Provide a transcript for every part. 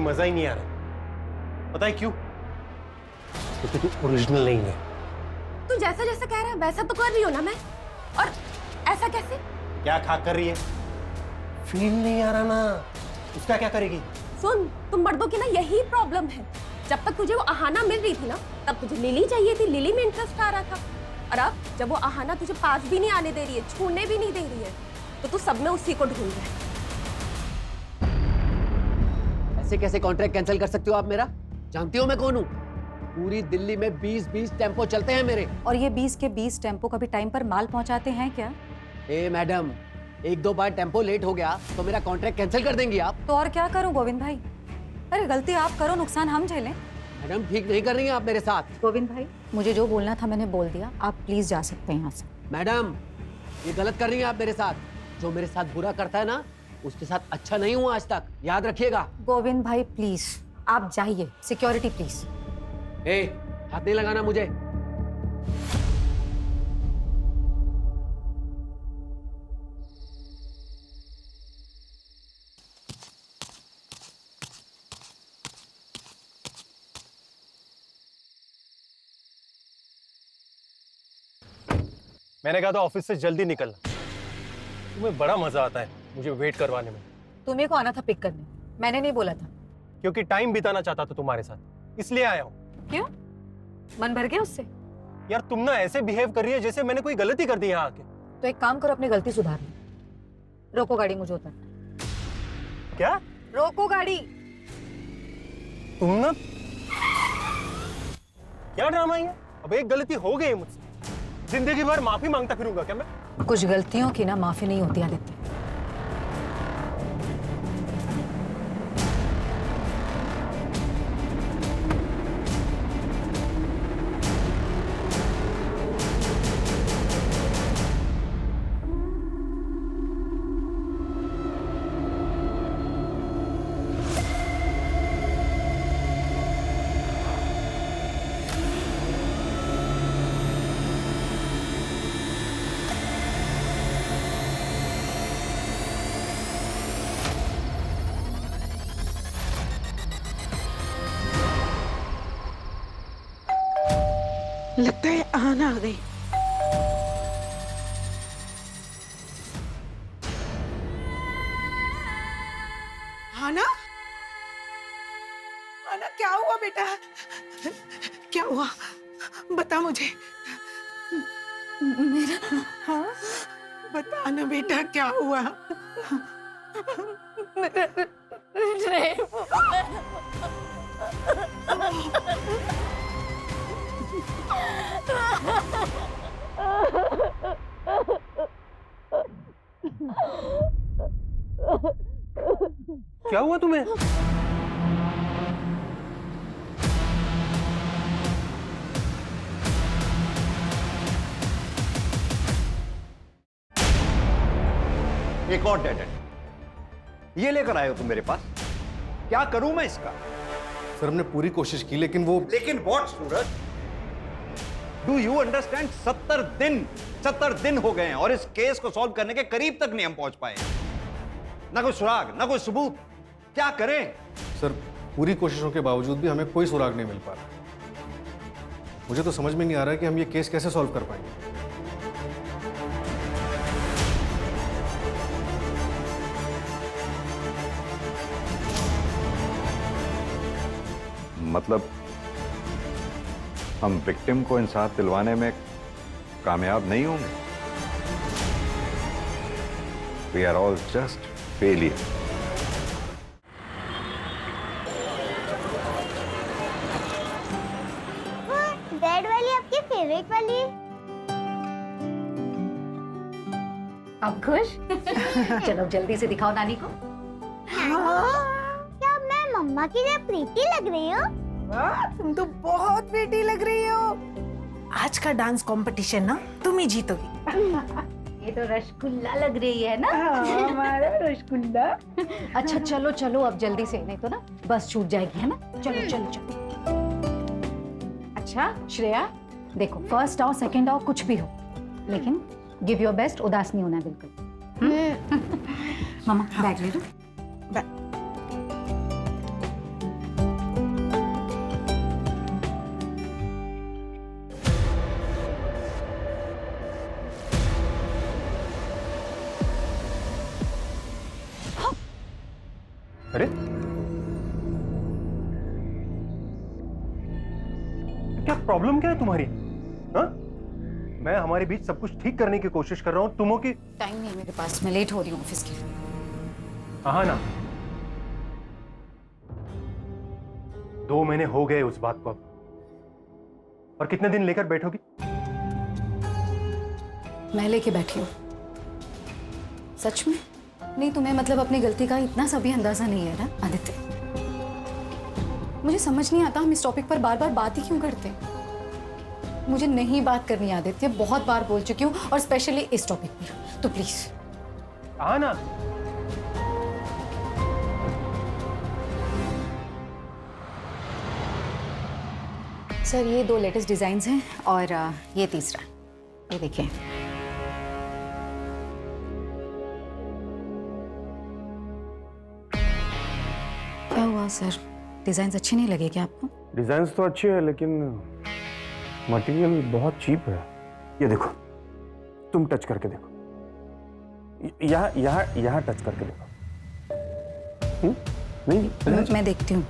मजा ही नहीं आ रहा। पता है क्यों? क्योंकि तू ओरिजिनल नहीं है। तू जैसा जैसा कह रहा है वैसा तो कर रही हो ना मैं, और ऐसा कैसे? क्या खा कर रही है? फील नहीं आ रहा ना, उसका क्या करेगी? सुन, तुम मर्दों की ना यही प्रॉब्लम है। जब तक तुझे वो आहाना मिल रही थी ना, तब तुझे लिली चाहिए थी, लिली में इंटरेस्ट आ रहा था। और अब जब वो आहाना तुझे पास भी नहीं आने दे रही है, छूने भी नहीं दे रही है, तो तू सब में उसी को ढूंढ रहा है। ऐसे कैसे कॉन्ट्रैक्ट कैंसिल कर सकते हो आप मेरा? जानती हो मैं कौन हूँ? पूरी दिल्ली में 20-20 टेम्पो चलते हैं मेरे। और ये 20 के 20 टेम्पो कभी टाइम पर माल पहुंचाते हैं क्या? ए मैडम, एक दो बार टेम्पो लेट हो गया तो मेरा कॉन्ट्रैक्ट कैंसिल कर देंगी आप? तो और क्या करूं गोविंद भाई? अरे गलती आप करो, नुकसान हम झेलें। मैडम ठीक नहीं कर रही हैं आप मेरे साथ। गोविंद भाई, मुझे जो बोलना था मैंने बोल दिया, आप प्लीज जा सकते हैं यहाँ से। मैडम, ये गलत कर रही हैं आप मेरे साथ। जो मेरे साथ बुरा करता है ना, उसके साथ अच्छा नहीं हुआ आज तक, याद रखिएगा। गोविंद भाई प्लीज आप जाइए। Security please. ए, हाथ नहीं लगाना मुझे। मैंने कहा था ऑफिस से जल्दी निकलना। तुम्हें बड़ा मजा आता है मुझे वेट करवाने में। तुम्हें को आना था पिक करने, मैंने नहीं बोला था। क्योंकि टाइम बिताना चाहता था तुम्हारे साथ, इसलिए आया हूँ। क्यों? मन भर गया उससे? यार तुम ना ऐसे बिहेव कर रही है जैसे मैंने कोई गलती कर दी यहाँ आके। तो एक काम करो, अपनी गलती सुधार लो। रोको गाड़ी, मुझे उतरना। क्या? रोको गाड़ी। तुम ना क्या ड्रामा है? अब एक गलती हो गई है मुझसे, जिंदगी भर माफी मांगता फिरूंगा क्या मैं? कुछ गलतियों की ना माफी नहीं होती आदित्य। लगता है आना आ गई। आना, आना क्या हुआ बेटा? क्या हुआ? बता मुझे। मेरा हाँ, बता ना बेटा क्या हुआ? क्या हुआ तुम्हें? एक और डेड एंड ये लेकर आए हो तुम मेरे पास। क्या करूं मैं इसका? सर हमने पूरी कोशिश की लेकिन what Suraj? Do you understand? 70 दिन हो गए हैं और इस केस को सॉल्व करने के करीब तक नहीं हम पहुंच पाए। ना कोई सुराग, ना कोई सबूत। क्या करें? सर पूरी कोशिशों के बावजूद भी हमें कोई सुराग नहीं मिल पा रहा। मुझे तो समझ में नहीं आ रहा है कि हम ये केस कैसे सॉल्व कर पाएंगे। मतलब हम विक्टिम को इंसाफ दिलवाने में कामयाब नहीं होंगे। We are all just failure. Red वाली आपकी फेवरेट वाली? अब खुश? चलो जल्दी से दिखाओ नानी को। क्या मैं मम्मा की तरह प्रीति लग रही हूँ? वाह, तुम तो बहुत बेटी लग रही हो। आज का डांस कंपटीशन ना तुम ही जीतोगी। ये तो रसगुल्ला लग रही है ना? हमारा रसगुल्ला। अच्छा चलो चलो अब जल्दी से, नहीं तो ना बस छूट जाएगी, है ना? चलो चलो चलो। अच्छा श्रेया, देखो फर्स्ट आओ सेकंड आओ कुछ भी हो, लेकिन गिव योर बेस्ट, उदास नहीं होना बिल्कुल। मामा बैग ले लो। क्या प्रॉब्लम क्या है तुम्हारी? हाँ? मैं हमारे बीच सब कुछ ठीक करने की कोशिश कर रहा हूँ, तुम हो कि टाइम नहीं है मेरे पास, मैं लेट हो रही हूँ ऑफिस के लिए। हाँ ना, 2 महीने हो गए उस बात को अब, और कितने दिन लेकर बैठोगी? मैं लेके बैठी हूँ। सच में? नहीं, तुम्हें मतलब अपनी गलती का इतना सा भी अंदाजा नहीं है ना आदित्य? मुझे समझ नहीं आता हम इस टॉपिक पर बार बार बात ही क्यों करते हैं। मुझे नहीं बात करनी आदित्य, बहुत बार बोल चुकी हूँ, और स्पेशली इस टॉपिक पर, तो प्लीज। हाँ ना, सर ये 2 लेटेस्ट डिजाइन हैं और ये तीसरा, ये देखिए। क्या हुआ सर, डिजाइन अच्छे नहीं लगे क्या आपको? डिजाइन्स तो अच्छे हैं लेकिन मटेरियल बहुत चीप है। ये देखो, तुम टच करके देखो, यहाँ यहाँ यहाँ टच करके देखो। नहीं, मैं देखती हूँ।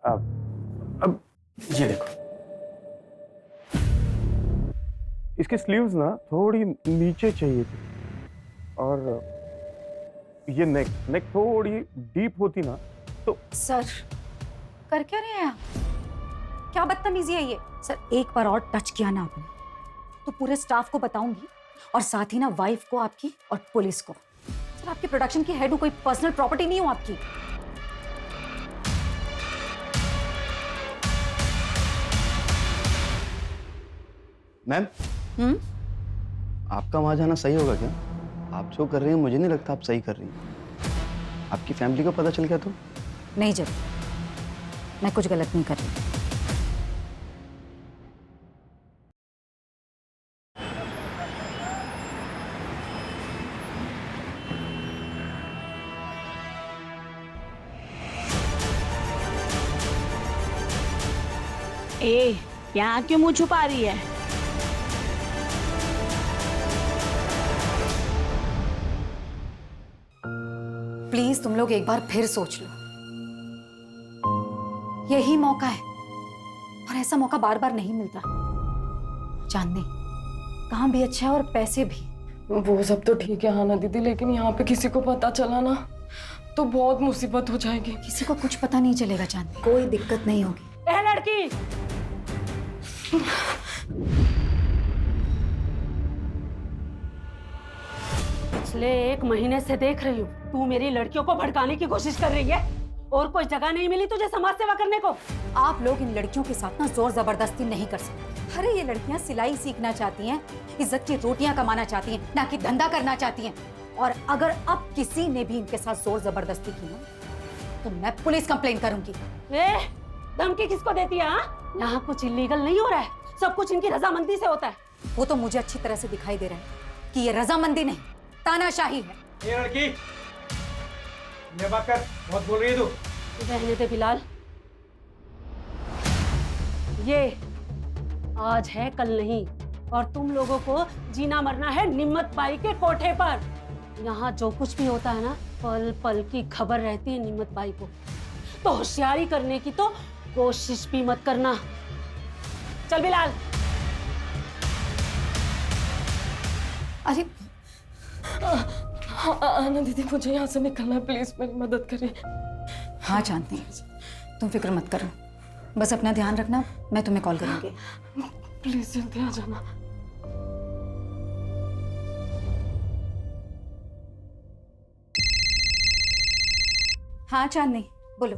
अब ये देखो, इसकी स्लीव्स ना थोड़ी नीचे चाहिए थी, और ये नेक थोड़ी डीप होती ना तो। सर कर क्या रहे हैं आप? क्या बदतमीजी है ये? सर एक बार और टच किया ना आपने तो पूरे स्टाफ को बताऊंगी, और साथ ही ना वाइफ को आपकी और पुलिस को। सर आपकी प्रोडक्शन की हेड हूं, कोई पर्सनल प्रॉपर्टी नहीं हूं आपकी। मैम, आपका वहां जाना सही होगा क्या? आप जो कर रही हैं मुझे नहीं लगता आप सही कर रही हैं। आपकी फैमिली को पता चल गया तो? नहीं, जब मैं कुछ गलत नहीं कर रही। ए, यहाँ क्यों मुंह छुपा रही है? प्लीज तुम लोग एक बार फिर सोच लो, यही मौका है, और ऐसा मौका बार बार नहीं मिलता। चांदनी काम भी अच्छा है और पैसे भी। वो सब तो ठीक है हाना दीदी, लेकिन यहाँ पे किसी को पता चला ना तो बहुत मुसीबत हो जाएगी। किसी को कुछ पता नहीं चलेगा चांदनी, कोई दिक्कत नहीं होगी। ए लड़की, पिछले 1 महीने से देख रही हूँ तू मेरी लड़कियों को भड़काने की कोशिश कर रही है, और कोई जगह नहीं मिली तुझे समाज सेवा करने को। आप लोग इन लड़कियों के साथ ना जोर जबरदस्ती नहीं कर सकते। अरे ये लड़कियां सिलाई सीखना चाहती हैं, इज्जत की रोटियां कमाना चाहती हैं, ना कि धंधा करना चाहती हैं। और अगर अब किसी ने भी इनके साथ जोर जबरदस्ती की ना तो मैं पुलिस कंप्लेन करूंगी। धमकी किसको देती है? यहाँ कुछ इलीगल नहीं हो रहा है, सब कुछ इनकी रजामंदी से होता है। वो तो मुझे अच्छी तरह से दिखाई दे रहा है कि ये रजामंदी नहीं, तानाशाही है। ये लड़की, ये बात कर, बहुत बोल रही है तू। रहने दे बिलाल, ये आज है कल नहीं, और तुम लोगों को जीना मरना है निम्मत बाई के कोठे पर। यहाँ जो कुछ भी होता है ना, पल पल की खबर रहती है निम्मत बाई को, तो होशियारी करने की तो कोशिश भी मत करना। चल बिलाल। अरे आना दीदी, मुझे यहाँ से निकलना है, प्लीज मेरी मदद करिए। हाँ चांदनी, तुम फिक्र मत करो, बस अपना ध्यान रखना, मैं तुम्हें कॉल करूंगी। प्लीज जल्दी आ जाना। हाँ चांदनी बोलो।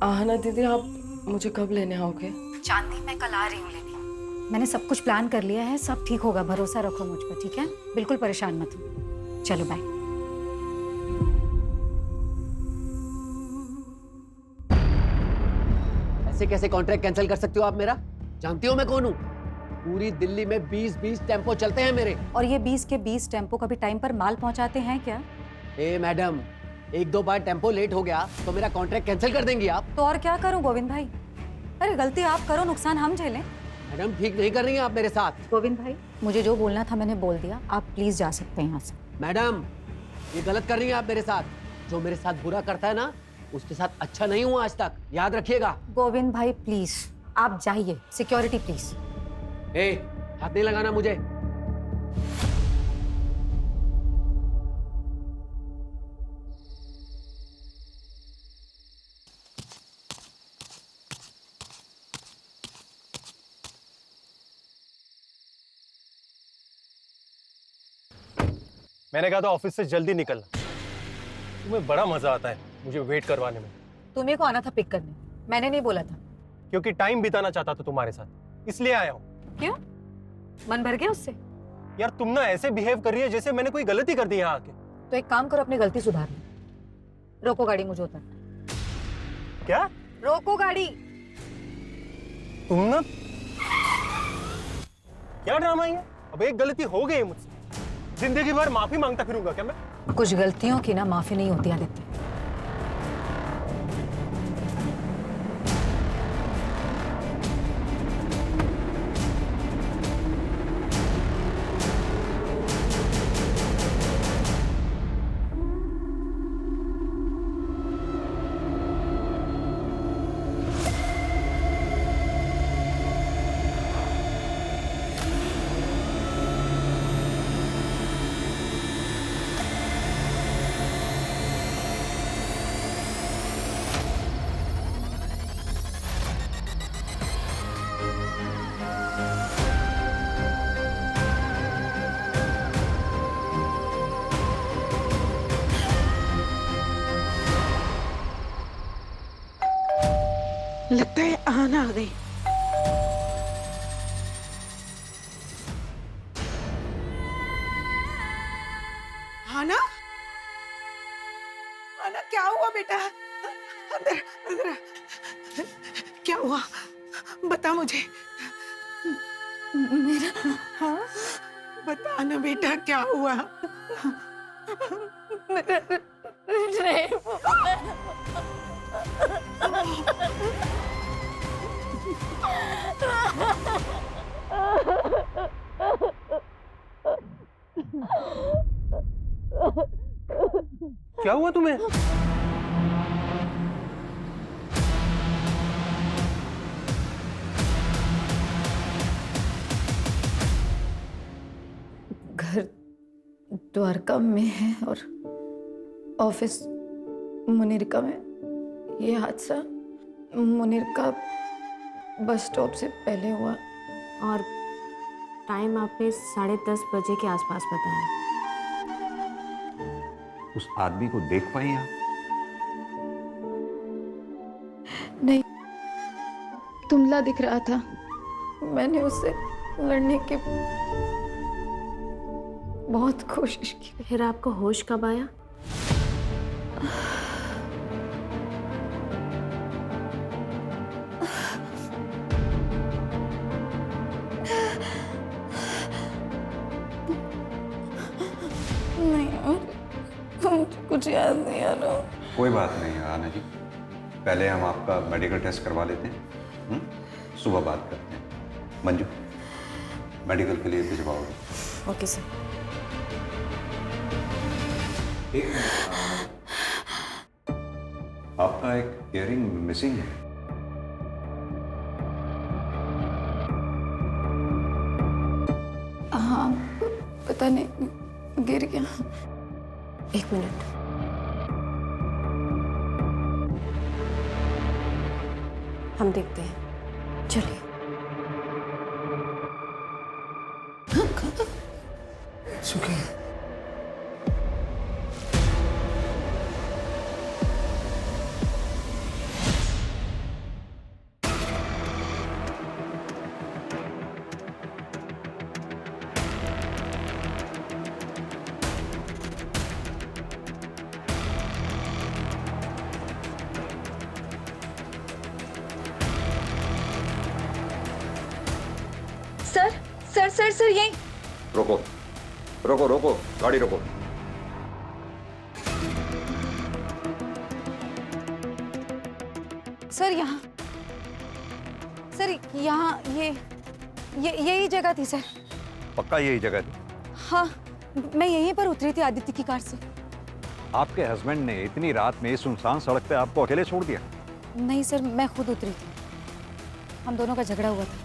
आना दीदी, आप मुझे कब लेने आओगे? चांदनी मैं कल आ रही हूँ लेने। मैंने सब कुछ प्लान कर लिया है, सब ठीक होगा, भरोसा रखो मुझ पर, ठीक है? बिल्कुल परेशान मत हो। चलो बाय। ऐसे कैसे कॉन्ट्रैक्ट कैंसिल कर सकती हो आप मेरा? जानती हो मैं कौन हूँ? पूरी दिल्ली में 20-20 टेम्पो चलते हैं मेरे। और ये 20 के 20 टेम्पो कभी टाइम पर माल पहुंचाते हैं क्या? ए मैडम, 1-2 बार टेम्पो लेट हो गया तो मेरा कॉन्ट्रैक्ट कैंसिल कर देंगी आप? तो और क्या करूं गोविंद भाई? अरे गलती आप करो, नुकसान हम झेलें। मैडम ठीक नहीं कर रही हैं आप मेरे साथ। गोविंद भाई, मुझे जो बोलना था मैंने बोल दिया, आप प्लीज जा सकते हैं यहाँ से। मैडम ये गलत कर रही हैं आप मेरे साथ। जो मेरे साथ बुरा करता है ना, उसके साथ अच्छा नहीं हुआ आज तक, याद रखिएगा। गोविंद भाई प्लीज, आप जाइए। Security please. ए, हाथ नहीं लगाना मुझे। मैंने कहा था ऑफिस से जल्दी निकलना। तुम्हें बड़ा मजा आता है मुझे वेट करवाने में। तुम्हें को आना था पिक करने, मैंने नहीं बोला था। क्योंकि टाइम बिताना चाहता था तुम्हारे साथ, इसलिए आया हूँ। क्यों? मन भर गया उससे? यार तुम ना ऐसे बिहेव कर रही है जैसे मैंने कोई गलती कर दी यहाँ आके। तो एक काम करो, अपनी गलती सुधार लो। रोको गाड़ी, मुझे उतर। क्या? रोको गाड़ी। तुम ना क्या ड्रामा है? अब एक गलती हो गई मुझसे, जिंदगी भर माफी मांगता फिरूंगा क्या मैं? कुछ गलतियों की ना माफी नहीं होती आदित्य। लगता है आना आ गई। आना, आना क्या हुआ बेटा? अंदर अंदर क्या हुआ? बता मुझे। मेरा हाँ बता ना बेटा क्या हुआ? क्या हुआ तुम्हें? घर द्वारका में है और ऑफिस मुनीरका में। ये हादसा मुनीरका बस स्टॉप से पहले हुआ। और टाइम आपने 10:30 बजे के आसपास बताया। उस आदमी को देख पाई आप? नहीं, धुंधला दिख रहा था। मैंने उससे लड़ने की बहुत कोशिश की। फिर आपको होश कब आया? मुझे कुछ याद नहीं आ रहा। कोई बात नहीं आना जी, पहले हम आपका मेडिकल टेस्ट करवा लेते हैं, सुबह बात करते हैं। मंजू, मेडिकल के लिए भिजवाओगे? Okay sir. आपका एक इयरिंग मिसिंग है। हाँ, पता नहीं गिर गया। 1 मिनट। हम देखते हैं, चलिए। सुखी, सर यही। रोको रोको रोको, गाड़ी रोको। सर यहाँ, सर यहाँ ये यही जगह थी सर। पक्का यही जगह थी? हाँ, मैं यहीं पर उतरी थी आदित्य की कार से। आपके हस्बैंड ने इतनी रात में इस सुनसान सड़क पे आपको अकेले छोड़ दिया? नहीं सर, मैं खुद उतरी थी। हम दोनों का झगड़ा हुआ था।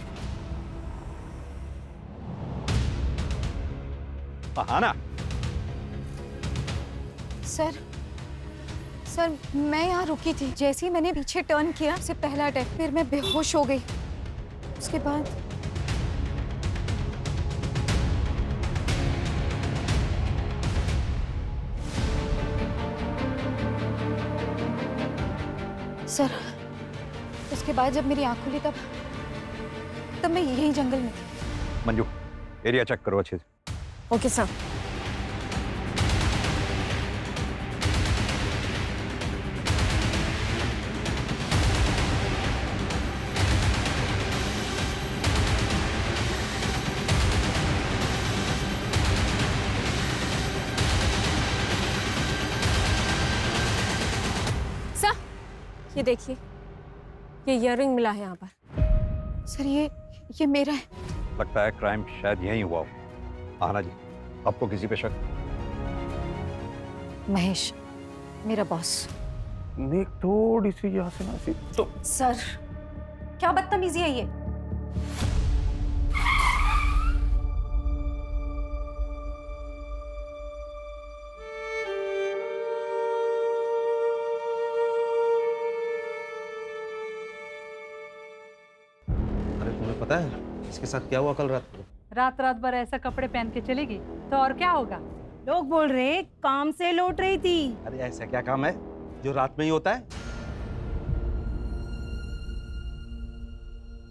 आना। सर मैं यहाँ रुकी थी। जैसे ही मैंने पीछे टर्न किया, से पहला अटैक, फिर मैं बेहोश हो गई। उसके बाद सर, उसके बाद जब मेरी आंख खुली तब मैं यही जंगल में थी। मंजू, एरिया चेक करो अच्छे से। Okay sir. ये देखिए, ये इयररिंग मिला है यहाँ पर। सर ये मेरा है। लगता है क्राइम शायद यहीं हुआ हो। आना जी, आपको किसी पे शक? महेश, मेरा बॉस। नेक थोड़ी सी यहाँ से ना सी तो। सर, क्या बदतमीजी है ये? पता है इसके साथ क्या हुआ कल रात को? रात भर ऐसा कपड़े पहन के चलेगी तो और क्या होगा? लोग बोल रहे काम से लौट रही थी। अरे ऐसा क्या काम है जो रात में ही होता है?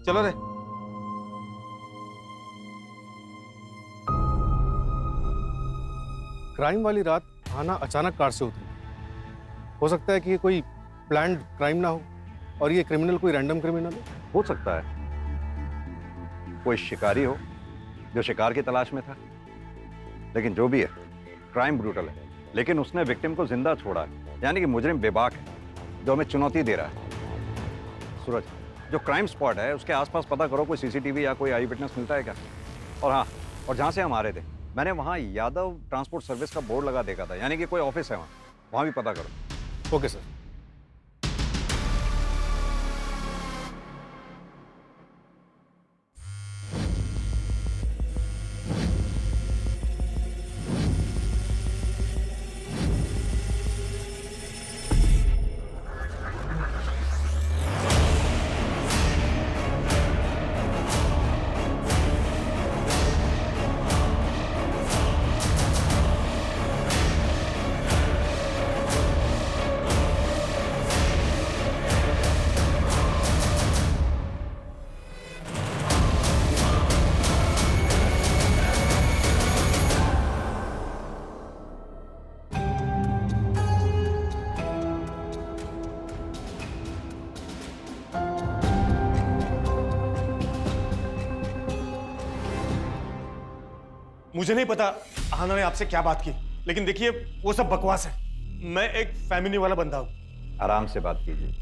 चलो रे। क्राइम वाली रात आना अचानक कार से उतरी। हो सकता है कि ये कोई प्लान्ड क्राइम ना हो और ये क्रिमिनल कोई रैंडम क्रिमिनल हो सकता है कोई शिकारी हो जो शिकार की तलाश में था। लेकिन जो भी है, क्राइम ब्रूटल है, लेकिन उसने विक्टिम को जिंदा छोड़ा है, यानी कि मुजरिम बेबाक है जो हमें चुनौती दे रहा है। सूरज, जो क्राइम स्पॉट है उसके आसपास पता करो, कोई सीसीटीवी या कोई आई विटनेस मिलता है क्या? और हाँ, और जहाँ से हम आ रहे थे मैंने वहाँ यादव ट्रांसपोर्ट सर्विस का बोर्ड लगा देखा था, यानी कि कोई ऑफिस है वहाँ भी पता करो। Okay sir. मुझे नहीं पता आहाना ने आपसे क्या बात की, लेकिन देखिए वो सब बकवास है। मैं एक फैमिली वाला बंदा हूं। आराम से बात कीजिए।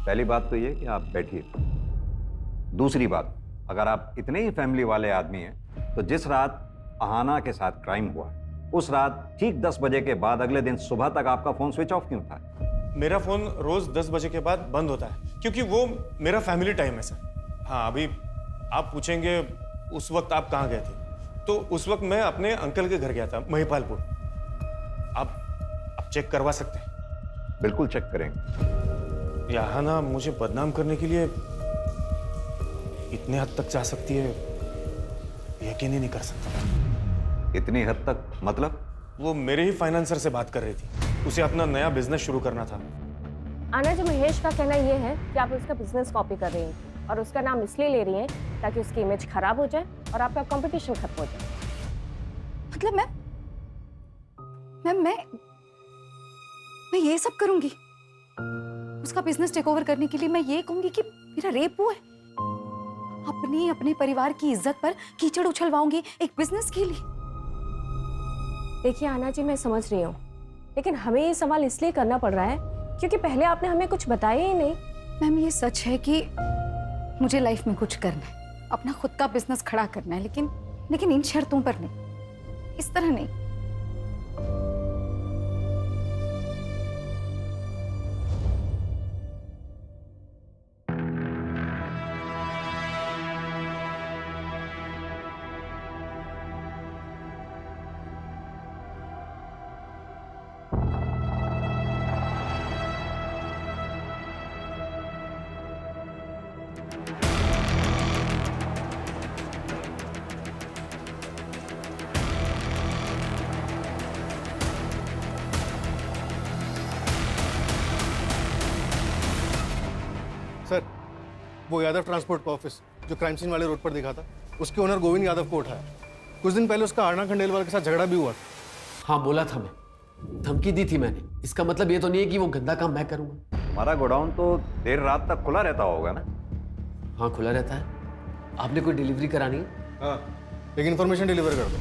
पहली बात तो ये कि आप बैठिए। दूसरी बात, अगर आप इतने ही फैमिली वाले आदमी हैं तो जिस रात आहाना के साथ क्राइम हुआ उस रात ठीक 10 बजे के बाद अगले दिन सुबह तक आपका फोन स्विच ऑफ क्यों था? मेरा फोन रोज 10 बजे के बाद बंद होता है क्योंकि वो मेरा फैमिली टाइम है सर। हाँ, अभी आप पूछेंगे उस वक्त आप कहाँ गए थे, तो उस वक्त मैं अपने अंकल के घर गया था, महिपालपुर। आप चेक करवा सकते हैं। बिल्कुल चेक करेंगे। आहाना मुझे बदनाम करने के लिए इतने हद तक जा सकती है, यकीन ही नहीं कर सकता। इतनी हद तक मतलब? वो मेरे ही फाइनेंसर से बात कर रही थी, उसे अपना नया बिजनेस शुरू करना था। आना जी, महेश का कहना ये है कि आप उसका बिजनेस कॉपी कर रही हैं और उसका नाम इसलिए ले रही हैं ताकि उसकी इमेज खराब हो जाए और आपका कंपटीशन खत्म हो जाए। मतलब मैं ये सब करूंगी उसका बिजनेस टेक ओवर करने के लिए? मैं ये कहूंगी कि मेरा रेप हुआ है? अपने परिवार की इज्जत पर कीचड़ उछलवाऊंगी एक बिजनेस के लिए? देखिए आना जी, मैं समझ रही हूँ, लेकिन हमें ये सवाल इसलिए करना पड़ रहा है क्योंकि पहले आपने हमें कुछ बताया ही नहीं। मैम, ये सच है कि मुझे लाइफ में कुछ करना है, अपना खुद का बिजनेस खड़ा करना है, लेकिन इन शर्तों पर नहीं, इस तरह नहीं। सर, वो यादव ट्रांसपोर्ट का ऑफिस जो क्राइम सीन वाले रोड पर दिखा था, उसके ओनर गोविंद यादव को उठाया। कुछ दिन पहले उसका आरना खंडेलवाल के साथ झगड़ा भी हुआ था। हाँ बोला था मैं, धमकी दी थी मैंने। इसका मतलब ये तो नहीं है कि वो गंदा काम मैं करूंगा। हमारा गोडाउन तो देर रात तक खुला रहता होगा ना? हाँ खुला रहता है। आपने कोई डिलीवरी करानी है? हाँ, एक इन्फॉर्मेशन डिलीवर कर दो।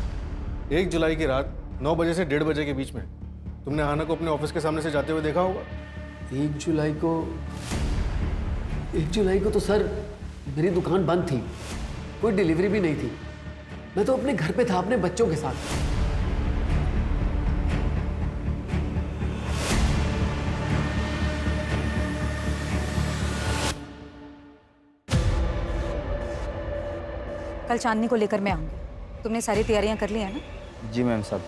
1 जुलाई की रात 9 बजे से 1:30 बजे के बीच में तुमने आहाना को अपने ऑफिस के सामने से जाते हुए देखा होगा। 1 जुलाई को तो सर मेरी दुकान बंद थी, कोई डिलीवरी भी नहीं थी। मैं तो अपने घर पे था अपने बच्चों के साथ। कल चांदनी को लेकर मैं आऊंगी। तुमने सारी तैयारियां कर ली है ना? जी मैम साहब।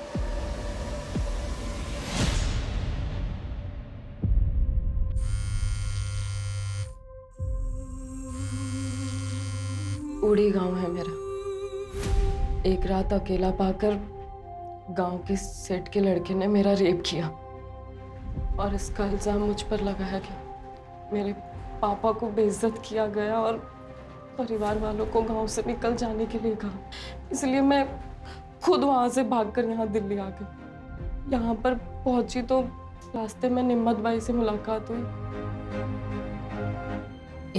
उड़ी गांव है मेरा। एक रात अकेला पाकर गांव के सेठ के लड़के ने मेरा रेप किया और इसका इल्जाम मुझ पर लगाया गया। मेरे पापा को बेइज्जत किया गया और परिवार वालों को गांव से निकल जाने के लिए कहा। इसलिए मैं खुद वहां से भागकर यहाँ दिल्ली आ गई। यहाँ पर पहुंची तो रास्ते में निम्मत बाई से मुलाकात हुई।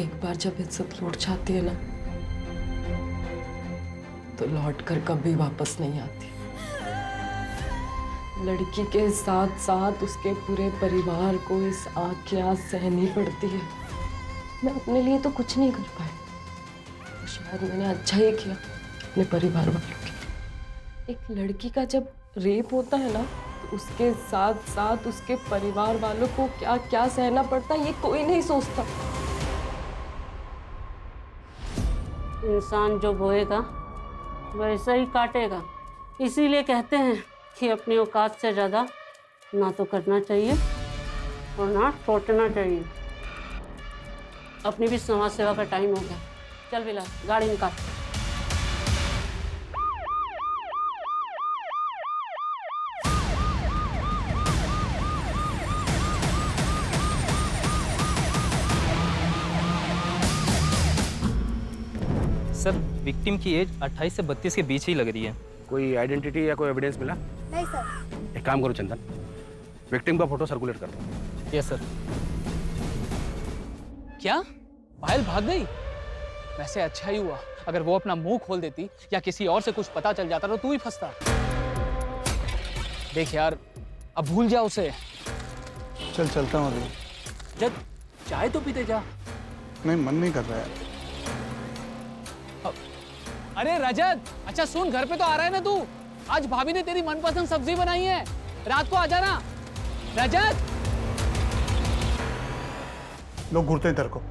एक बार जब इज्जत लौट जाती है ना तो लौट कर कभी वापस नहीं आती। लड़की के साथ साथ उसके पूरे परिवार को इस आग की आग सहनी पड़ती है। मैं अपने लिए तो कुछ नहीं कर पाई, तो शायद मैंने अच्छा ही किया अपने परिवार वालों के। एक लड़की का जब रेप होता है ना तो उसके साथ साथ उसके परिवार वालों को क्या क्या सहना पड़ता है ये कोई नहीं सोचता। इंसान जो बोएगा वैसा ही काटेगा। इसीलिए कहते हैं कि अपनी औकात से ज़्यादा ना तो करना चाहिए और ना सोचना चाहिए। अपनी भी समाज सेवा का टाइम हो गया। चल बिला गाड़ी निकाल। सर, विक्टिम की एज 28 से 32 के बीच ही लग रही है। कोई आइडेंटिटी या कोई एविडेंस मिला? नहीं सर। एक काम करो चंदन, विक्टिम का फोटो सर्कुलेट कर दो। Yes sir. क्या पायल भाग गई? वैसे अच्छा ही हुआ, अगर वो अपना मुंह खोल देती या किसी और से कुछ पता चल जाता तो तू ही फंसता। देख यार, अब भूल जा उसे। चल चलता हूँ अभी। जब चाय तो पीते जा। नहीं, मन नहीं कर रहा है। अरे रजत, अच्छा सुन, घर पे तो आ रहा है ना तू? आज भाभी ने तेरी मनपसंद सब्जी बनाई है, रात को आ जाना। रजत, लोग घूरते हैं तेरे को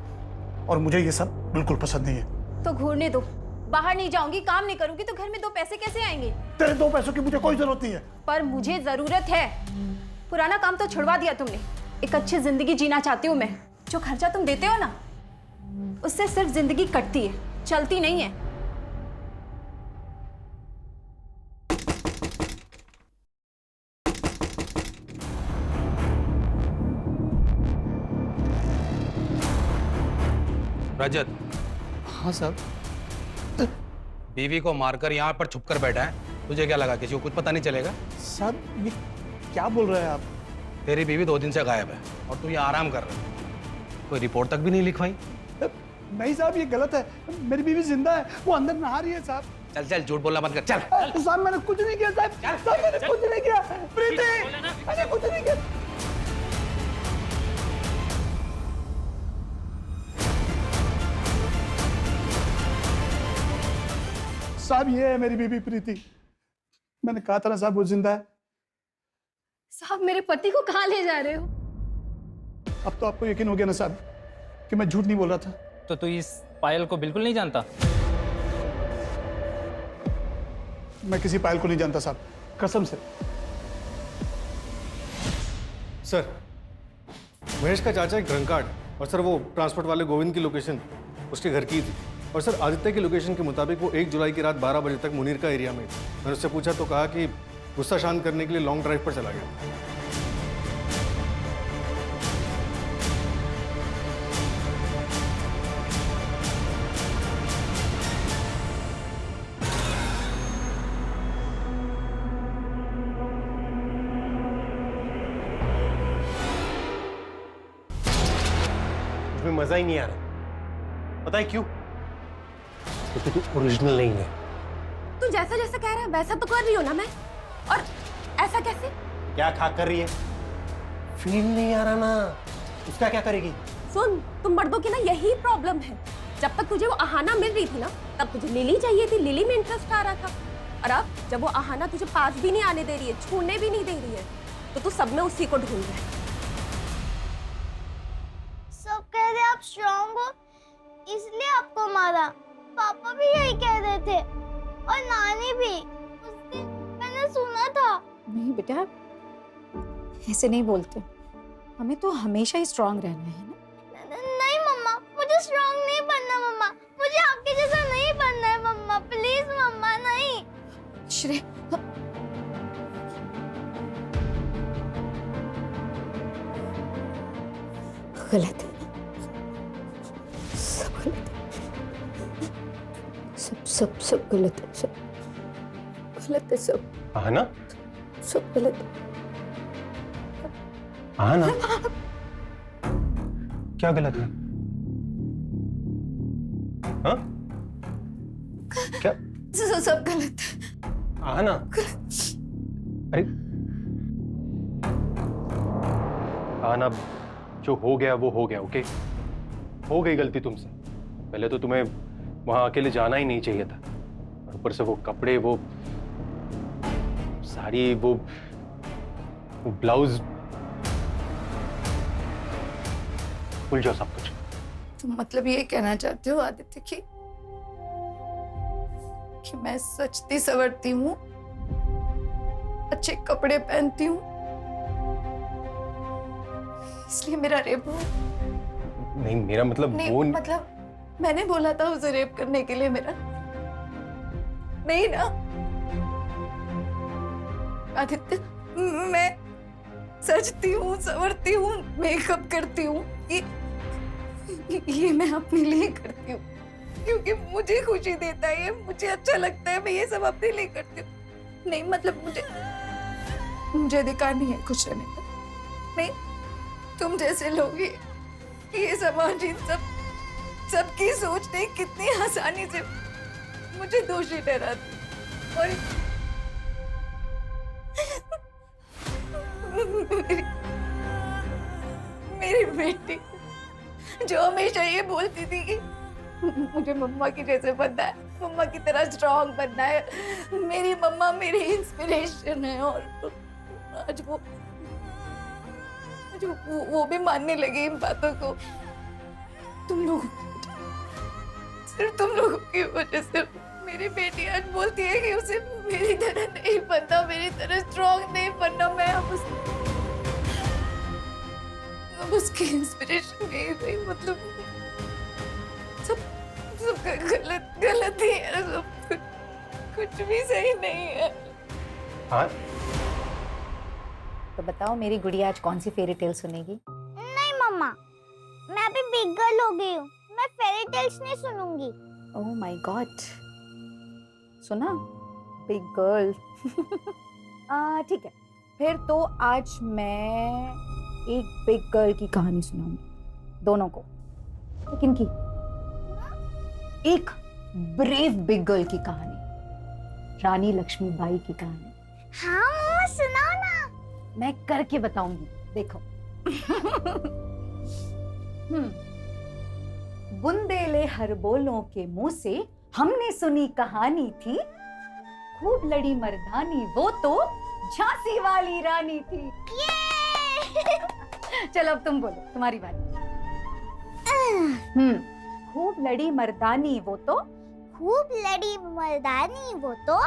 और मुझे ये सब बिल्कुल पसंद नहीं है। तो घूरने दो। बाहर नहीं जाऊंगी, काम नहीं करूंगी तो घर में 2 पैसे कैसे आएंगे? तेरे 2 पैसों की मुझे कोई जरूरत नहीं है। पर मुझे जरूरत है। पुराना काम तो छुड़वा दिया तुमने। एक अच्छी जिंदगी जीना चाहती हूँ मैं। जो खर्चा तुम देते हो ना उससे सिर्फ जिंदगी कटती है, चलती नहीं है। रजत। हाँ साहब। बीवी को मारकर यहाँ पर छुपकर बैठा है, तुझे क्या लगा किसी को कुछ पता नहीं चलेगा? साहब ये क्या बोल रहे हैं आप? तेरी बीवी 2 दिन से गायब है और तू यहाँ आराम कर रहा है। कोई रिपोर्ट तक भी नहीं लिखवाई? नहीं साहब, ये गलत है। मेरी बीवी जिंदा है, वो अंदर नहा रही है साहब। चल चल, झूठ बोलना बंद कर। चल साहब, मैंने कुछ नहीं किया साहब। साहब मैंने कुछ नहीं किया। प्रीति, मैंने कुछ नहीं किया। साहब ये है मेरी बीबी प्रीति। मैंने कहा था ना साहब वो जिंदा है। साहब मेरे पति को कहाँ ले जा रहे हो? अब तो आपको यकीन हो गया ना साहब कि मैं झूठ नहीं बोल रहा था। तो तू इस पायल को बिल्कुल नहीं जानता? मैं किसी पायल को नहीं जानता साहब, कसम से। सर, महेश का चाचा एक ड्रंकार्ड है और सर वो ट्रांसपोर्ट वाले गोविंद की लोकेशन उसके घर की थी। और सर आदित्य की लोकेशन के मुताबिक वो 1 जुलाई की रात 12 बजे तक मुनीर का एरिया में थी। मैंने उससे पूछा तो कहा कि गुस्सा शांत करने के लिए लॉन्ग ड्राइव पर चला गया। उसमें मजा ही नहीं आ रहा। पता है क्यों? क्योंकि तू ओरिजिनल नहीं है। तू जैसा जैसा कह रहा है वैसा तो कर रही हो ना मैं, और ऐसा कैसे? क्या खा कर रही है? फील नहीं आ रहा ना, उसका क्या करेगी? सुन, तुम मर्दों की ना यही प्रॉब्लम है। जब तक तुझे वो आहाना मिल रही थी ना, तब तुझे लिली चाहिए थी, लिली में इंटरेस्ट आ रहा था। और अब जब वो आहाना तुझे पास भी नहीं आने दे रही है, छूने भी नहीं दे रही है, तो तू सब में उसी को ढूंढ रहा है। सब कह रहे आप स्ट्रांग हो, इसलिए आपको मारा। पापा भी यही कह रहे थे और नानी भी। उस दिन मैंने सुना था। नहीं बेटा, ऐसे नहीं बोलते। हमें तो हमेशा ही स्ट्रांग रहना है ना। नहीं मम्मा, मुझे स्ट्रांग नहीं बनना मम्मा, मुझे आपके जैसा नहीं बनना है मम्मा, प्लीज मम्मा। नहीं श्रेय, गलत है, सब गलत है, सब गलत है, सब गलत है, सब आना, सब गलत है। आना, क्या गलत है? हाँ? क्या? सब गलत है। आना, अरे आना, जो हो गया वो हो गया, ओके? हो गई गलती तुमसे। पहले तो तुम्हें वहां अकेले जाना ही नहीं चाहिए था, और ऊपर से वो कपड़े, वो साड़ी, वो ब्लाउज, भूल जाओ सब कुछ। तुम मतलब ये कहना चाहते हो आदित्य कि मैं सजती सवरती हूँ, अच्छे कपड़े पहनती हूँ, इसलिए मेरा रेप हुआ? नहीं, मेरा मतलब नहीं, वो मतलब मैंने बोला था उसे रेप करने के लिए, मेरा नहीं ना आदित्य। मैं सजती हूँ, संवरती हूँ, मेकअप करती हूँ, ये मैं अपने लिए करती हूँ क्योंकि मुझे खुशी देता है, मुझे अच्छा लगता है, मैं ये सब अपने लिए करती हूँ। नहीं मतलब मुझे अधिकार नहीं है खुश रहने का। नहीं, तुम जैसे लोग ये समाज, इन सबकी सोच ने कितनी आसानी से मुझे दोषी ठहराती, और मेरी बेटी जो हमेशा ये बोलती थी कि मुझे मम्मा की जैसे बनना है, मम्मा की तरह स्ट्रांग बनना है, मेरी मम्मा मेरी इंस्पिरेशन है, और आज वो भी मानने लगी इन बातों को। तुम लोग, सिर्फ तुम लोगों की वजह से मेरी बेटी आज बोलती है कि उसे मेरी तरह नहीं बनना, मेरी तरह स्ट्रांग नहीं बनना। मैं अब उसकी इंस्पिरेशन नहीं हुई, मतलब सब गलत ही है, सब कुछ भी सही नहीं है। हाँ? तो बताओ मेरी गुड़िया आज कौन सी फेरी टेल सुनेगी? नहीं मम्मा, मैं अभी बिग गर्ल हो गई हूँ, मैं फेरी टेल्स नहीं सुनूंगी। ओह माय गॉड, सुना? Big girl. ठीक है, फिर तो आज मैं एक बिग गर्ल की कहानी सुनाऊंगी दोनों को। लेकिन की एक ब्रेव बिग गर्ल की कहानी, रानी लक्ष्मीबाई की कहानी। हाँ मम्मा सुनाओ ना। मैं करके बताऊंगी, देखो। बुंदेले हर बोलों के मुंह से हमने सुनी कहानी थी, खूब लड़ी मर्दानी वो तो झांसी वाली रानी थी। चलो अब तुम बोलो, तुम्हारी बारी। खूब लड़ी मर्दानी वो तो, खूब लड़ी मर्दानी वो तो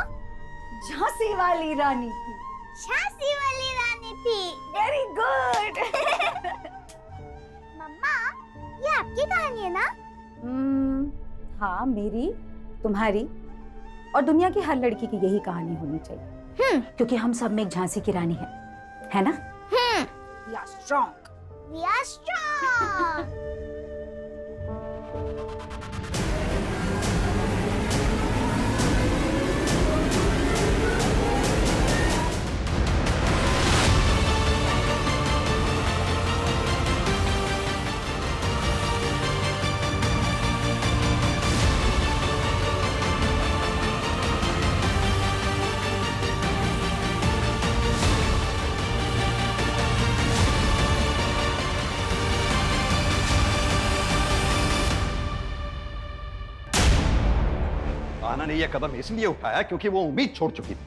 झांसी वाली रानी थी, झांसी वाली रानी थी। Very good. मम्मा, ये आपकी कहानी है ना? हाँ, मेरी, तुम्हारी और दुनिया की हर लड़की की यही कहानी होनी चाहिए। क्योंकि हम सब में एक झांसी की रानी है ना? We are strong. We are strong. आना ने यह कदम इसलिए उठाया क्योंकि वो उम्मीद छोड़ चुकी थी।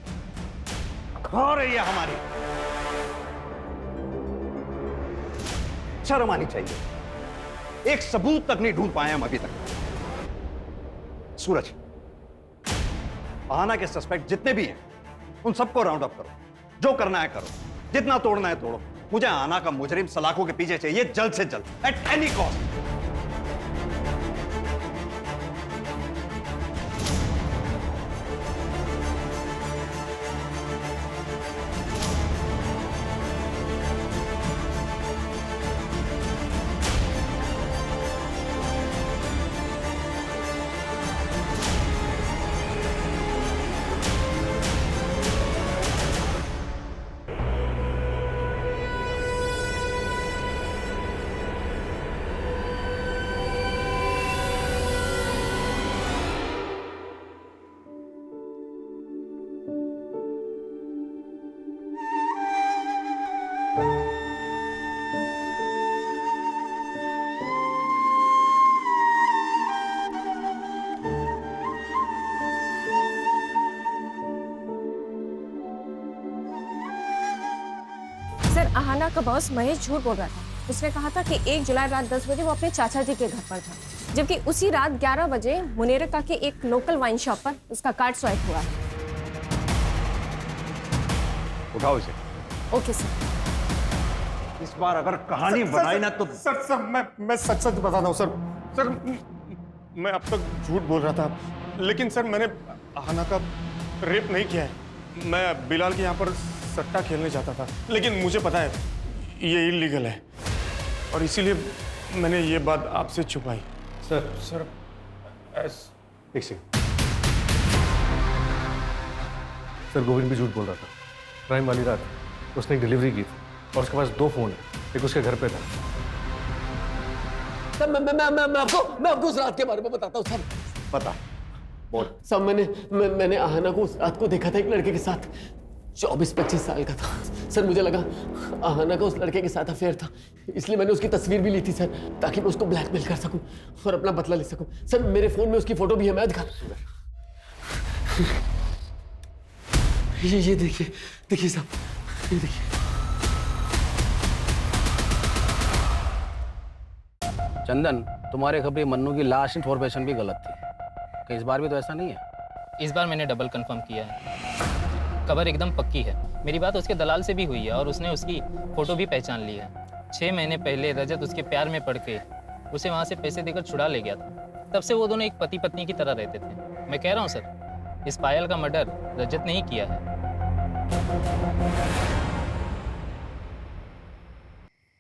खा रही है हमारी, शर्म आनी चाहिए। एक सबूत तक नहीं ढूंढ पाए हम अभी तक। सूरज, आना के सस्पेक्ट जितने भी हैं उन सबको राउंड अप करो, जो करना है करो, जितना तोड़ना है तोड़ो। मुझे आना का मुजरिम सलाखों के पीछे चाहिए जल्द से जल्द, at any cost. Sir, Aahana का बॉस महेश झूठ बोल रहा था। उसने कहा था कि 1 जुलाई रात 10 बजे वो अपने चाचा जी के घर पर था, जबकि उसी रात 11 बजे मुनेरका के एक लोकल वाइन शॉप पर उसका कार्ड स्वाइप हुआ है। उठाओ इसे। Okay sir. इस बार अगर कहानी बनाई ना तो सर मैं सच सच बता रहा हूँ सर। सर मैं अब तक झूठ बोल रहा था, लेकिन सर मैंने आहाना का रेप नहीं किया है। मैं बिलाल के यहाँ पर सट्टा खेलने जाता था, लेकिन मुझे पता है ये इलीगल है और इसीलिए मैंने ये बात आपसे छुपाई। सर एक सेकंड। सर गोविंद भी झूठ बोल रहा था। क्राइम वाली रात उसने एक डिलीवरी की थी और उसके पास 2 फोन है, एक उसके घर पे था। सब मैं आपको उस रात के बारे में बताता हूँ। सब पता बोल। सब मैंने आहाना को उस रात को देखा था एक लड़के के साथ, 24-25 साल का था। सर मुझे लगा आहाना का उस लड़के के साथ अफेयर था, इसलिए मैंने उसकी तस्वीर भी ली थी सर, ताकि मैं उसको ब्लैकमेल कर सकूं और अपना बदला ले सकूं। सर मेरे फोन में उसकी फोटो भी है, मैं दिखा। ये देखिए साहब, ये देखिए। चंदन, तुम्हारे खबरी मन्नू की लास्ट इन्फॉर्मेशन भी गलत थी। कहीं इस बार भी तो ऐसा नहीं है? इस बार मैंने डबल कंफर्म किया है, खबर एकदम पक्की है। मेरी बात उसके दलाल से भी हुई है और उसने उसकी फोटो भी पहचान ली है। 6 महीने पहले रजत उसके प्यार में पड़ के उसे वहाँ से पैसे देकर छुड़ा ले गया था। तब से वो दोनों एक पति पत्नी की तरह रहते थे। मैं कह रहा हूँ सर, इस पायल का मर्डर रजत ने ही किया है।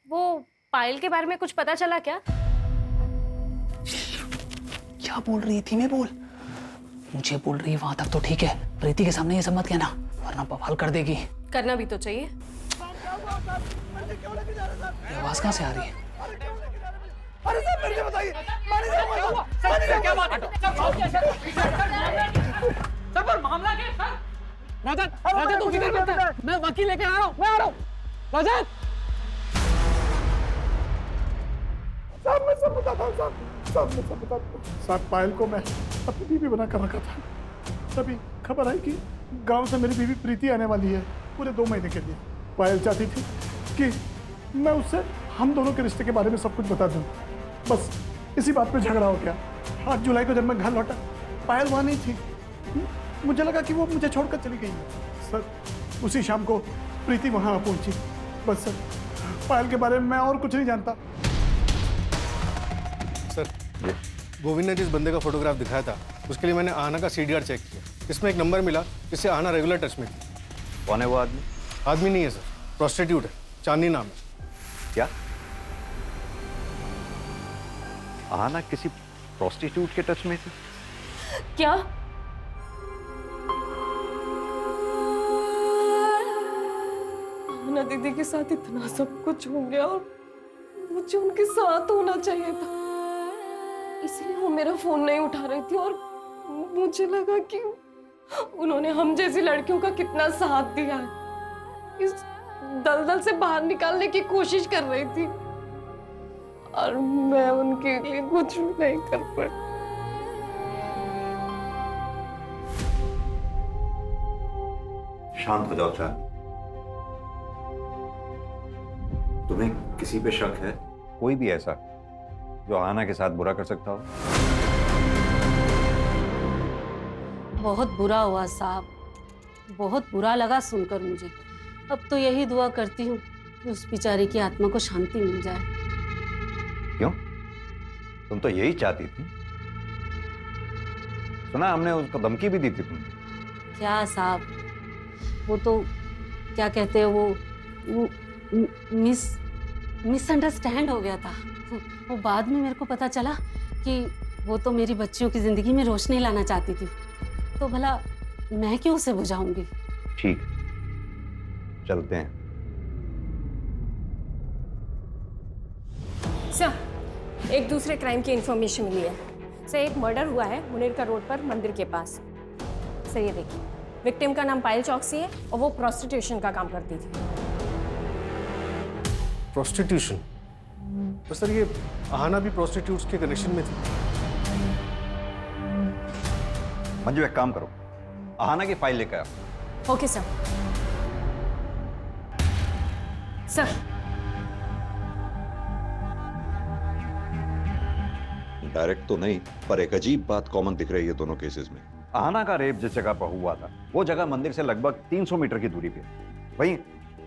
वो पायल के बारे में कुछ पता चला क्या? क्या बोल रही थी? मैं बोल, मुझे बोल रही है वहां तक तो ठीक है, प्रीति के सामने ये सब मत कहना वरना बवाल कर देगी। करना भी तो चाहिए। ये आवाज कहाँ से आ रही है? अरे सर मेरे को बताइए, क्या बात है? सर पर मामला क्या है सर? रजत तू किधर बैठा है? मैं वकील लेके आ रहा हूँ, मैं आ रहा हूँ। रजत साहब मैं सब बताता हूँ साहब मैं सब बताता हूँ। साहब पायल को मैं अपनी बीवी बना कर रखा था, तभी खबर आई कि गांव से मेरी बीवी प्रीति आने वाली है पूरे 2 महीने के लिए। पायल चाहती थी कि मैं उससे हम दोनों के रिश्ते के बारे में सब कुछ बता दूं। बस इसी बात पे झगड़ा हो गया। 8 जुलाई को जब मैं घर लौटा, पायल वहाँ नहीं थी। मुझे लगा कि वो मुझे छोड़कर चली गई है। सर उसी शाम को प्रीति वहाँ पहुंची। बस सर पायल के बारे में मैं और कुछ नहीं जानता। सर गोविंद ने जिस बंदे का फोटोग्राफ दिखाया था उसके लिए मैंने आहाना का CDR चेक किया। इसमें एक नंबर मिला जिससे आहाना रेगुलर टच में थी। कौन है वो आदमी? आदमी नहीं है सर, प्रोस्टिट्यूट है, चांदनी नाम है। क्या आहाना किसी प्रोस्टिट्यूट के टच में थी? क्या? आहाना दीदी के साथ इतना सब कुछ हो गया और मुझे उनके साथ होना चाहिए था, इसलिए वो मेरा फोन नहीं उठा रही थी और मुझे लगा कि उन्होंने हम जैसी लड़कियों का कितना साथ दिया है। इस दलदल से बाहर निकालने की कोशिश कर रही थी और मैं उनके लिए कुछ भी नहीं कर पाई। शांत हो जाओ चांद। तुम्हें किसी पे शक है? कोई भी ऐसा जो आहाना के साथ बुरा कर सकता हो? बहुत बुरा हुआ साहब, बहुत बुरा लगा सुनकर मुझे। अब तो यही दुआ करती हूँ कि उस बेचारी की आत्मा को शांति मिल जाए। क्यों? तुम तो यही चाहती थी। सुना हमने उसको धमकी भी दी थी तुमने। क्या साहब, वो तो क्या कहते हैं वो मिसअंडरस्टैंड हो गया था। वो बाद में मेरे को पता चला कि वो तो मेरी बच्चियों की जिंदगी में रोशनी लाना चाहती थी, तो भला मैं क्यों उसे बुझाऊंगी। ठीक, चलते हैं। सर, एक दूसरे क्राइम की इंफॉर्मेशन मिली है। सर, एक मर्डर हुआ है मुनीर का रोड पर मंदिर के पास। सर ये देखिए, विक्टिम का नाम पायल चौकसी है और वो प्रोस्टिट्यूशन का काम करती थी। प्रोस्टिट्यूशन? तो सर ये आहाना भी प्रोस्टिट्यूट्स के कनेक्शन में थी। मंजू एक काम करो, आहाना की फाइल लेकर आओ। Okay sir. सर, डायरेक्ट तो नहीं, पर एक अजीब बात कॉमन दिख रही है दोनों केसेस में। आहाना का रेप जिस जगह पर हुआ था वो जगह मंदिर से लगभग 300 मीटर की दूरी पे। वहीं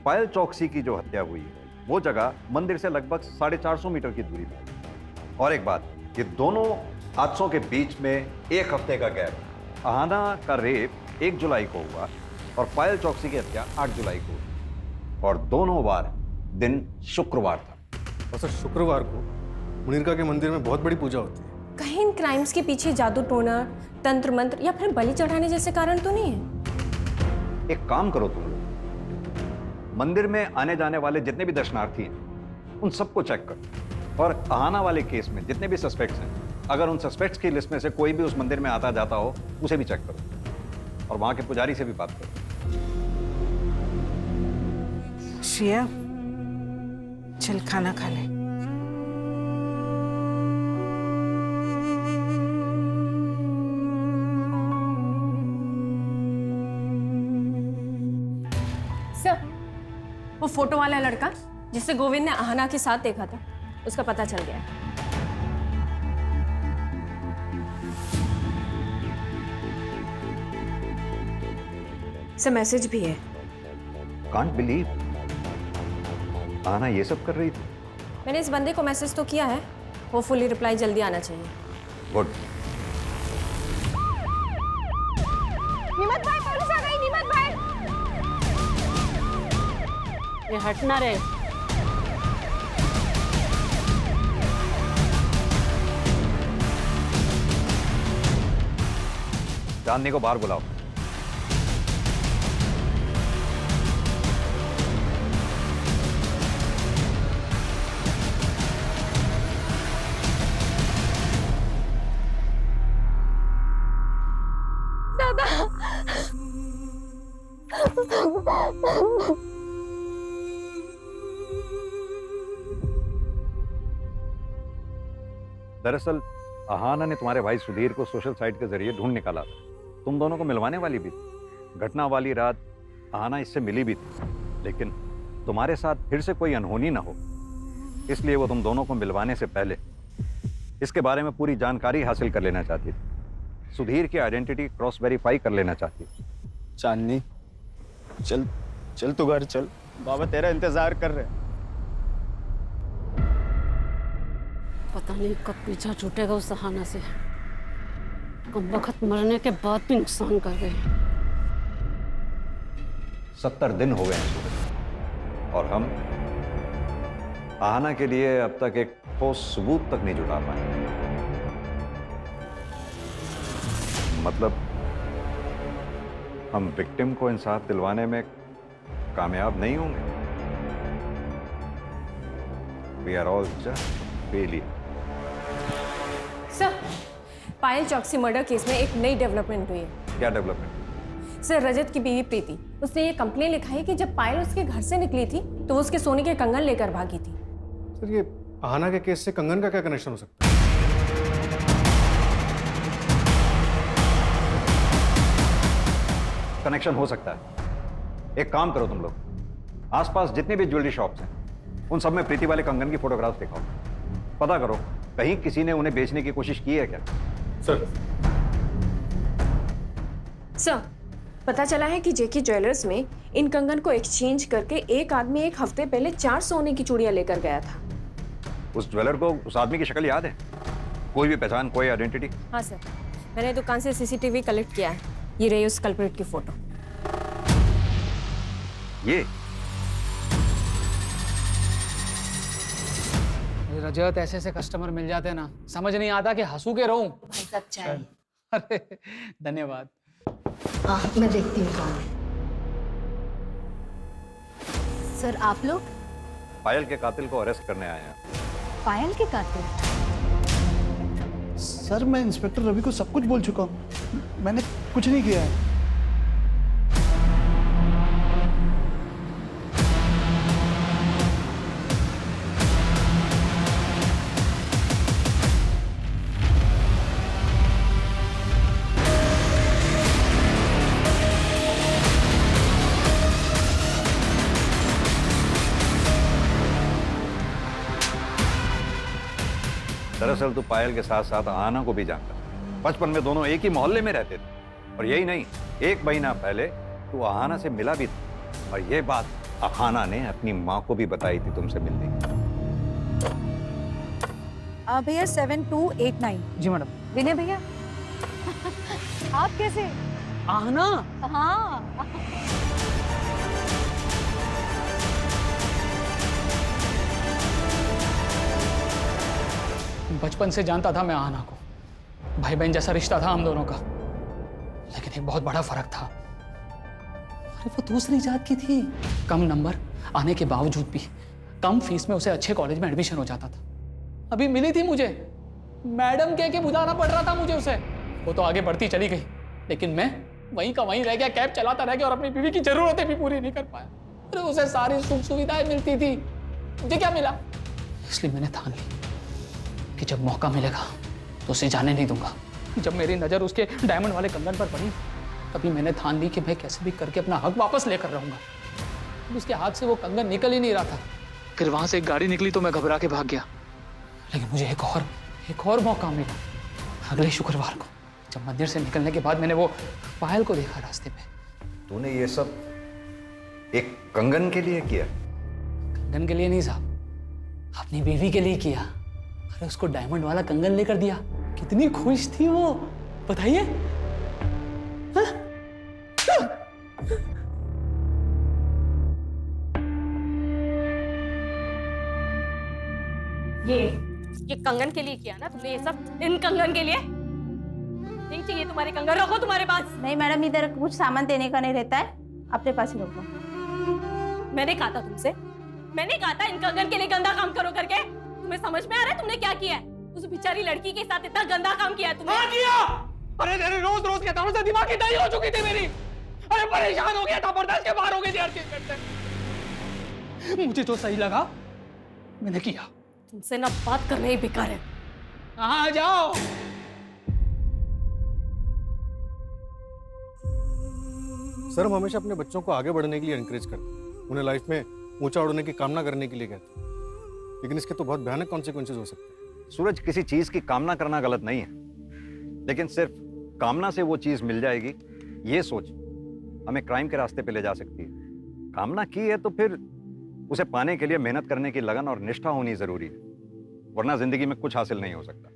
पायल चौकसी की जो हत्या हुई है वो जगह मंदिर से लगभग 450 मीटर की दूरी पर। और एक बात, ये दोनों हादसों के बीच में एक हफ्ते का गैप। आहाना का रेप 1 जुलाई को हुआ और पायल चौकसी की हत्या 8 जुलाई को हुई, और दोनों बार दिन शुक्रवार था। और सर शुक्रवार को मुनीरका के मंदिर में बहुत बड़ी पूजा होती है। कहीं इन क्राइम्स के पीछे जादू टोना, तंत्र मंत्र या फिर बलि चढ़ाने जैसे कारण तो नहीं है? एक काम करो तुम लोग, मंदिर में आने जाने वाले जितने भी दर्शनार्थी हैं उन सबको चेक करो, और आहाना वाले केस में जितने भी सस्पेक्ट्स हैं, अगर उन सस्पेक्ट्स की लिस्ट में से कोई भी उस मंदिर में आता जाता हो उसे भी चेक करो, और वहां के पुजारी से भी बात करो। श्रेया, चल खाना खा ले। सर, वो फोटो वाला लड़का जिसे गोविंद ने आहाना के साथ देखा था, उसका पता चल गया है। सर, मैसेज भी है। कांट बिलीव आहाना ये सब कर रही थी। मैंने इस बंदे को मैसेज तो किया है, होपफुली रिप्लाई जल्दी आना चाहिए। गुड। निमत भाई, पुलिस आ गई। निमत भाई, ये हटना रे। चांदनी को बाहर बुलाओ। दरअसल आहाना ने तुम्हारे भाई सुधीर को सोशल साइट के जरिए ढूंढ निकाला था। तुम दोनों को मिलवाने वाली भी थी। घटना वाली रात आहाना इससे मिली भी थी, लेकिन तुम्हारे साथ फिर से कोई अनहोनी ना हो, इसलिए वो तुम दोनों को मिलवाने से पहले इसके बारे में पूरी जानकारी हासिल कर लेना चाहती थी। सुधीर की आइडेंटिटी क्रॉस वेरीफाई कर लेना चाहती थी। चांदनी, चल चल तू घर चल, बाबा तेरा इंतजार कर रहे हैं। पता नहीं कब पीछा छूटेगा उस आहाना से। कम वक्त मरने के बाद भी नुकसान कर गए। 70 दिन हो गए हैं सूरज, और हम आहाना के लिए अब तक एक ठोस सबूत तक नहीं जुटा पाए। मतलब हम विक्टिम को इंसाफ दिलवाने में कामयाब नहीं होंगे। We are all just failure. Sir, Payal Chauksey murder case में एक नई डेवलपमेंट हुई है। क्या डेवलपमेंट? सर, रजत की बीवी प्रीति, उसने ये कंप्लेन लिखा है कि जब पायल उसके घर से निकली थी तो वो उसके सोने के कंगन लेकर भागी थी। सर ये आहाना के केस से कंगन का क्या कनेक्शन हो सकता है? कनेक्शन हो सकता है, एक काम करो तुम लोग, आसपास जितनी भी ज्वेलरी शॉप्स हैं उन सब में प्रीति वाले कंगन की फोटोग्राफ्स दिखाओ। पता करो कहीं किसी ने उन्हें बेचने की कोशिश की है क्या। सर। सर, पता चला है कि जेके ज्वेलर्स में इन कंगन को एक्सचेंज करके एक आदमी एक हफ्ते पहले 4 सोने की चूड़ियां लेकर गया था। उस ज्वेलर को उस आदमी की शक्ल याद है? कोई भी पहचान, कोई आइडेंटिटी? हाँ सर, मैंने दुकान से सीसीटीवी कलेक्ट किया है। ये रही उस कल्प्रिट की फोटो। ये रजत, ऐसे कस्टमर मिल जाते हैं ना, समझ नहीं आता कि हंसू के रहूं। अरे धन्यवाद। मैं देखती हूँ कौन है। सर, आप लोग? पायल के कातिल को अरेस्ट करने आए हैं। पायल के कातिल? सर, मैं इंस्पेक्टर रवि को सब कुछ बोल चुका हूँ, मैंने कुछ नहीं किया है। दरअसल तू पायल के साथ साथ आहाना को भी जानता है। बचपन में दोनों एक ही मोहल्ले में रहते थे। और यही नहीं, 1 महीना पहले तू आहाना से मिला भी था। और ये बात आहाना ने अपनी माँ को भी बताई थी तुमसे मिलने। भैया 7289। जी मैडम। विनय भैया, आप कैसे? आहना? हाँ। बचपन से जानता था मैं आहना को, भाई बहन जैसा रिश्ता था हम दोनों का। लेकिन एक बहुत बड़ा फर्क था, अरे वो दूसरी जात की थी। कम नंबर आने के बावजूद भी कम फीस में उसे अच्छे कॉलेज में एडमिशन हो जाता था। अभी मिली थी मुझे, मैडम कह के बुलाना पड़ रहा था मुझे उसे। वो तो आगे बढ़ती चली गई, लेकिन मैं वहीं का वहीं रह गया, कैब चलाता रह गया और अपनी बीवी की जरूरतें भी पूरी नहीं कर पाया। अरे उसे सारी सुख सुविधाएं मिलती थी, मुझे क्या मिला? इसलिए मैंने ठान ली कि जब मौका मिलेगा तो उसे जाने नहीं दूंगा। जब मेरी नजर उसके डायमंड वाले कंगन पर पड़ी, तभी मैंने ठान ली कि मैं कैसे भी करके अपना हक वापस लेकर रहूंगा। उसके हाथ से वो कंगन निकल ही नहीं रहा था। फिर वहां से एक गाड़ी निकली तो मैं घबरा के भाग गया। लेकिन मुझे एक और मौका मिला अगले शुक्रवार को, जब मंदिर से निकलने के बाद मैंने वो पायल को देखा रास्ते में। तूने ये सब एक कंगन के लिए किया? कंगन के लिए नहीं साहब, अपनी बीवी के लिए किया। अरे उसको डायमंड वाला कंगन लेकर दिया, कितनी खुश थी वो, बताइए। ये कंगन के लिए किया ना तुमने ये सब? इन कंगन के लिए नहीं चाहिए तुम्हारे कंगन, रखो तुम्हारे पास। नहीं मैडम, इधर कुछ सामान देने का नहीं रहता है, अपने पास ही रखो। मैंने कहा था तुमसे, मैंने कहा था इन कंगन के लिए गंदा काम करो करके। तुम्हें समझ में आ रहा है तुमने क्या किया है? उस बेचारी लड़की के साथ इतना गंदा काम किया है तुमने। हाँ किया। अरे तेरे रोज कहता हूं, दिमाग की दही हो चुकी थी मेरी। अरे परेशान हो गया था, बर्दाश्त के बाहर हो गई थी हर चीज करते। मुझे जो सही लगा मैंने किया। तुमसे ना बात करना ही बेकार है। हाँ जाओ। सर, हम हमेशा अपने बच्चों को आगे बढ़ने के लिए एनकरेज करते हैं, उन्हें लाइफ में ऊंचा उड़ने की कामना करने के लिए कहते हैं। लेकिन इसके तो बहुत भयानक कॉन्सिक्वेंसेज हो सकते हैं। सूरज, किसी चीज की कामना करना गलत नहीं है, लेकिन सिर्फ कामना से वो चीज मिल जाएगी ये सोच हमें क्राइम के रास्ते पे ले जा सकती है। कामना की है तो फिर उसे पाने के लिए मेहनत करने की लगन और निष्ठा होनी जरूरी है, वरना जिंदगी में कुछ हासिल नहीं हो सकता।